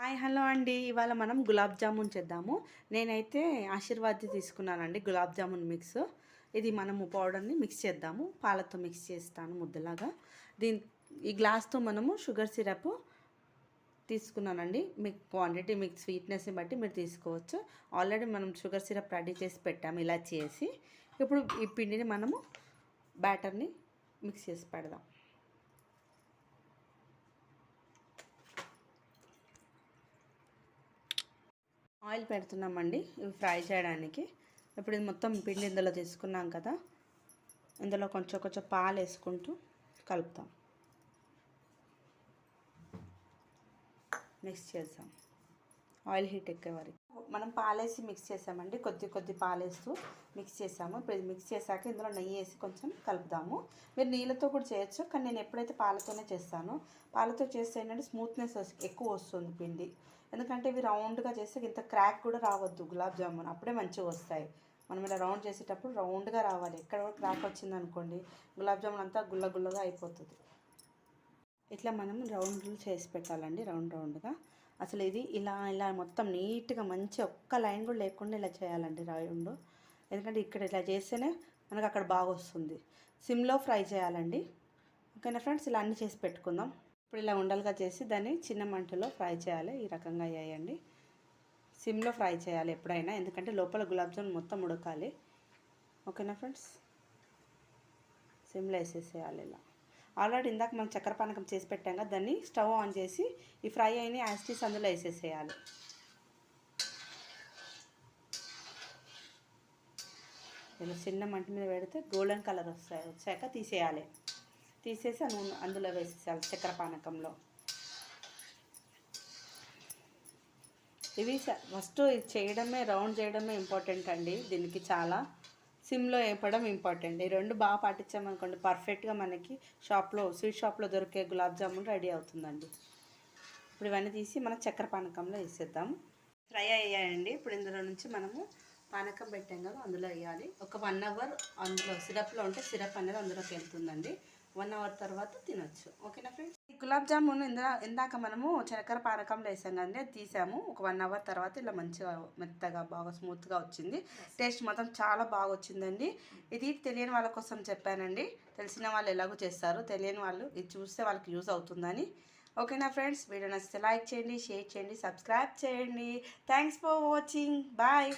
Hi hello అండి. ఇవాళ మనం గులాబ్ జామున్ చేద్దాము. నేనైతే ఆశీర్వాద్ తీసుకున్నానండి గులాబ్ జామున్ మిక్స్. ఇది మనము పౌడర్ని మిక్స్ చేద్దాము. పాలతో మిక్స్ చేస్తాను ముద్దలాగా. ఈ గ్లాస్తో మనము షుగర్ సిరప్ తీసుకున్నానండి. మీకు క్వాంటిటీ మీకు స్వీట్నెస్ని బట్టి మీరు తీసుకోవచ్చు. ఆల్రెడీ మనం షుగర్ సిరప్ రెడీ చేసి పెట్టాము ఇలా చేసి. ఇప్పుడు ఈ పిండిని మనము బ్యాటర్ని మిక్స్ చేసి పెడదాం. ఆయిల్ పెడుతున్నామండి ఇవి ఫ్రై చేయడానికి. ఇప్పుడు ఇది మొత్తం పిండి ఇందులో తీసుకున్నాం కదా, ఇందులో కొంచెం కొంచెం పాలు వేసుకుంటూ కలుపుతాం, మిక్స్ చేద్దాం. ఆయిల్ హీట్ ఎక్కే వరకు మనం పాలేసి మిక్స్ చేసామండి. కొద్ది పాలేస్తూ మిక్స్ చేసాము. ఇప్పుడు ఇది మిక్స్ చేశాక ఇందులో నెయ్యి వేసి కొంచెం కలుపుదాము. మీరు నీళ్ళతో కూడా చేయొచ్చు, కానీ నేను ఎప్పుడైతే పాలతోనే చేస్తాను. పాలతో చేస్తే ఏంటంటే స్మూత్నెస్ ఎక్కువ వస్తుంది పిండి. ఎందుకంటే ఇవి రౌండ్గా చేస్తే ఇంత క్రాక్ కూడా రావద్దు గులాబ్ జామున్, అప్పుడే మంచిగా వస్తాయి. మనం ఇలా రౌండ్ చేసేటప్పుడు రౌండ్గా రావాలి. ఎక్కడ కూడా క్రాక్ వచ్చింది అనుకోండి గులాబ్ జామున్ అంతా గుల్లగా అయిపోతుంది. ఇట్లా మనం రౌండ్లు చేసి పెట్టాలండి, రౌండ్గా. అసలు ఇది ఇలా మొత్తం నీట్గా మంచి ఒక్క లైన్ కూడా లేకుండా ఇలా చేయాలండి రౌండ్. ఎందుకంటే ఇక్కడ ఇలా చేస్తేనే మనకు అక్కడ బాగా వస్తుంది. సిమ్లో ఫ్రై చేయాలండి. ఓకేనా ఫ్రెండ్స్, ఇలా అన్నీ చేసి పెట్టుకుందాం. ఇప్పుడు ఇలా ఉండలుగా చేసి దాన్ని చిన్న మంటలో ఫ్రై చేయాలి. ఈ రకంగా అయ్యాయండి. సిమ్లో ఫ్రై చేయాలి ఎప్పుడైనా, ఎందుకంటే లోపల గులాబ్ జామున్ మొత్తం ఉడకాలి. ఓకేనా ఫ్రెండ్స్, సిమ్లో వేసేసేయాలి ఇలా. ఆల్రెడీ ఇందాక మనం చక్కెర పానకం చేసి పెట్టాం కదా, దాన్ని స్టవ్ ఆన్ చేసి ఈ ఫ్రై అయిన యాస్టీస్ అందులో వేసేసేయాలి. ఇలా చిన్న మంట మీద పెడితే గోల్డెన్ కలర్ వచ్చాక తీసేయాలి. తీసేసి అందులో వేసేసేయాలి చక్కెర పానకంలో. ఇవి ఫస్ట్ చేయడమే, రౌండ్ చేయడమే ఇంపార్టెంట్ అండి. దీనికి చాలా సిమ్లో వేపడం ఇంపార్టెంట్. ఈ రెండు బాగా పాటించామనుకోండి పర్ఫెక్ట్గా మనకి స్వీట్ షాప్లో దొరికే గులాబ్ జామున్ రెడీ అవుతుందండి. ఇప్పుడు ఇవన్నీ తీసి మనం చక్కెర పానకంలో వేసేద్దాం. ఫ్రై అయ్యాయండి. ఇప్పుడు ఇందులో నుంచి మనము పానకం పెట్టాం కదా అందులో వేయాలి. ఒక 1 అవర్ అందులో సిరప్లో ఉంటే సిరప్ అనేది అందులోకి వెళ్తుందండి. 1 అవర్ తర్వాత తినొచ్చు. ఓకేనా ఫ్రెండ్స్, ఈ గులాబ్ జామున్ ఇందాక మనము చక్కెర పానకంలో వేసాం కదండి, అది తీసాము. ఒక 1 అవర్ తర్వాత ఇలా మంచిగా మెత్తగా బాగా స్మూత్గా వచ్చింది. టేస్ట్ మాత్రం చాలా బాగా వచ్చిందండి. ఇది తెలియని వాళ్ళ కోసం చెప్పానండి. తెలిసిన వాళ్ళు ఎలాగో చేస్తారు, తెలియని వాళ్ళు ఇది చూస్తే వాళ్ళకి యూజ్ అవుతుందని. ఓకేనా ఫ్రెండ్స్, వీడియో నచ్చితే లైక్ చేయండి, షేర్ చేయండి, సబ్స్క్రైబ్ చేయండి. Thanks for watching. బాయ్.